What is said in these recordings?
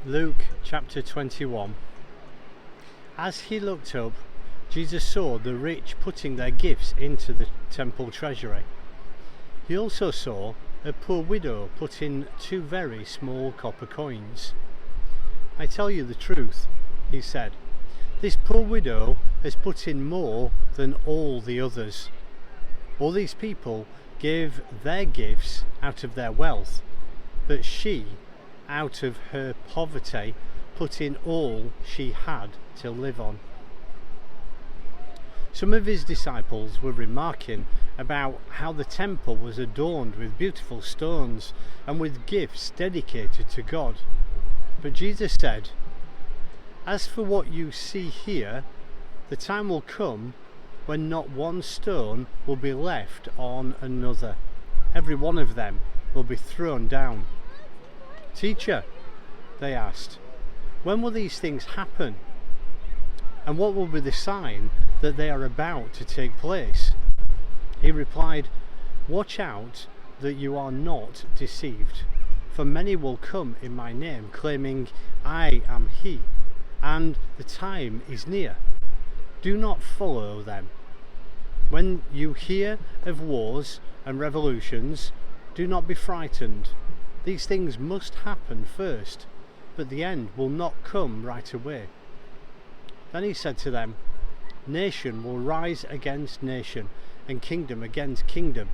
Luke chapter 21. As he looked up, Jesus saw the rich putting their gifts into the temple treasury. He also saw a poor widow put in 2 very small copper coins. "I tell you the truth," he said, "this poor widow has put in more than all the others. All these people gave their gifts out of their wealth, but she, out of her poverty, put in all she had to live on." Some of his disciples were remarking about how the temple was adorned with beautiful stones and with gifts dedicated to God. But Jesus said, "As for what you see here, the time will come when not one stone will be left on another. Every one of them will be thrown down." "Teacher," they asked, "when will these things happen? And what will be the sign that they are about to take place?" He replied, "Watch out that you are not deceived, for many will come in my name, claiming, 'I am he,' and the time is near. Do not follow them. When you hear of wars and revolutions, do not be frightened. These things must happen first, but the end will not come right away." Then he said to them, "Nation will rise against nation, and kingdom against kingdom.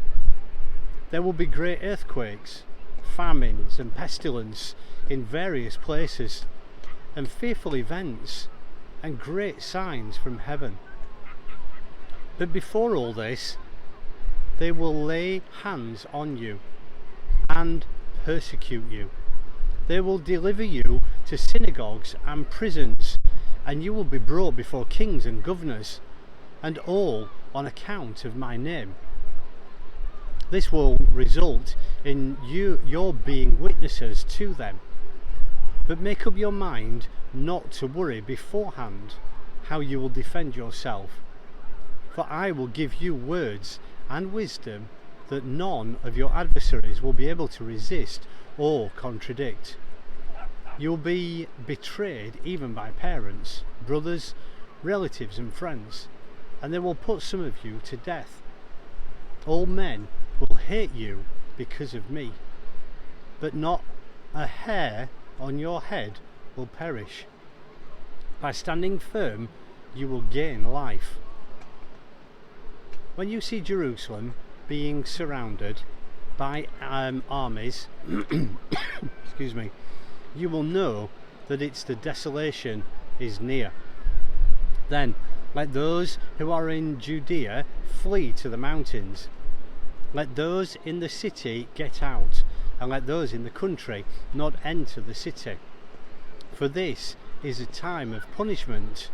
There will be great earthquakes, famines, and pestilence in various places, and fearful events, and great signs from heaven. But before all this, they will lay hands on you and persecute you. They will deliver you to synagogues and prisons, and you will be brought before kings and governors, and all on account of my name. This will result in your being witnesses to them. But make up your mind not to worry beforehand how you will defend yourself, for I will give you words and wisdom that none of your adversaries will be able to resist or contradict. You'll be betrayed even by parents, brothers, relatives and friends, and they will put some of you to death. All men will hate you because of me, but not a hair on your head will perish. By standing firm, you will gain life. When you see Jerusalem being surrounded by armies, excuse me, you will know that the desolation is near. Then let those who are in Judea flee to the mountains. Let those in the city get out, and let those in the country not enter the city. For this is a time of punishment,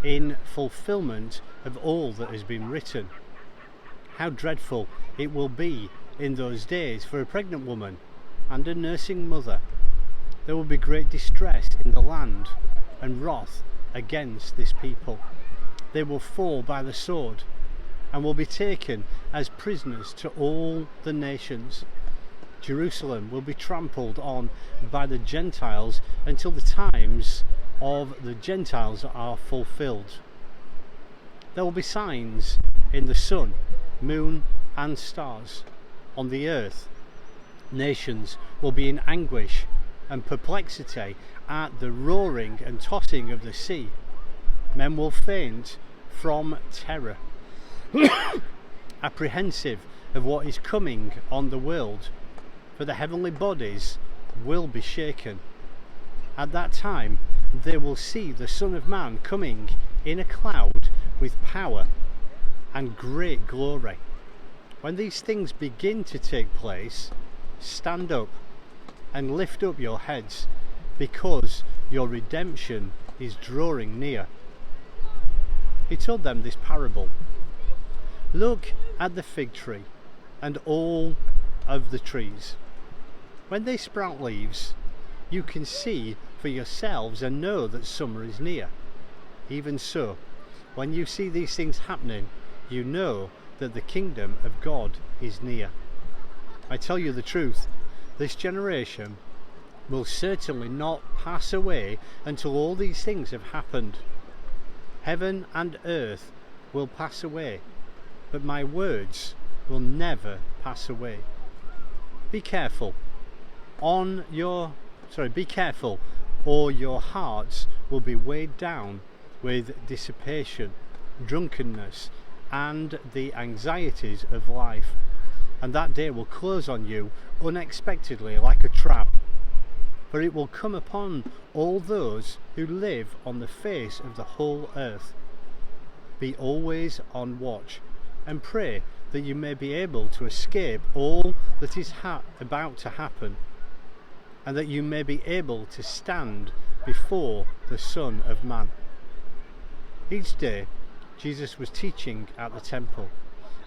in fulfillment of all that has been written. How dreadful it will be in those days for a pregnant woman and a nursing mother. There will be great distress in the land and wrath against this people. They will fall by the sword and will be taken as prisoners to all the nations. Jerusalem will be trampled on by the Gentiles until the times of the Gentiles are fulfilled. There will be signs in the sun, moon and stars. On the earth, nations will be in anguish and perplexity at the roaring and tossing of the sea. Men will faint from terror, apprehensive of what is coming on the world, for the heavenly bodies will be shaken. At that time they will see the Son of Man coming in a cloud with power and great glory. When these things begin to take place, stand up and lift up your heads, because your redemption is drawing near. He told them this parable. Look at the fig tree and all of the trees. When they sprout leaves, you can see for yourselves and know that summer is near. Even so, when you see these things happening, you know that the kingdom of God is near. I tell you the truth, this generation will certainly not pass away until all these things have happened. Heaven and earth will pass away, but my words will never pass away. Be careful, or your hearts will be weighed down with dissipation, drunkenness, and the anxieties of life, and that day will close on you unexpectedly like a trap. For it will come upon all those who live on the face of the whole earth. Be always on watch, and pray that you may be able to escape all that is about to happen, and that you may be able to stand before the Son of Man. Each day Jesus was teaching at the temple,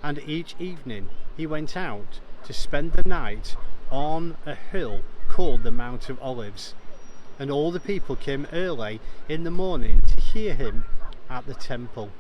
and each evening he went out to spend the night on a hill called the Mount of Olives, and all the people came early in the morning to hear him at the temple.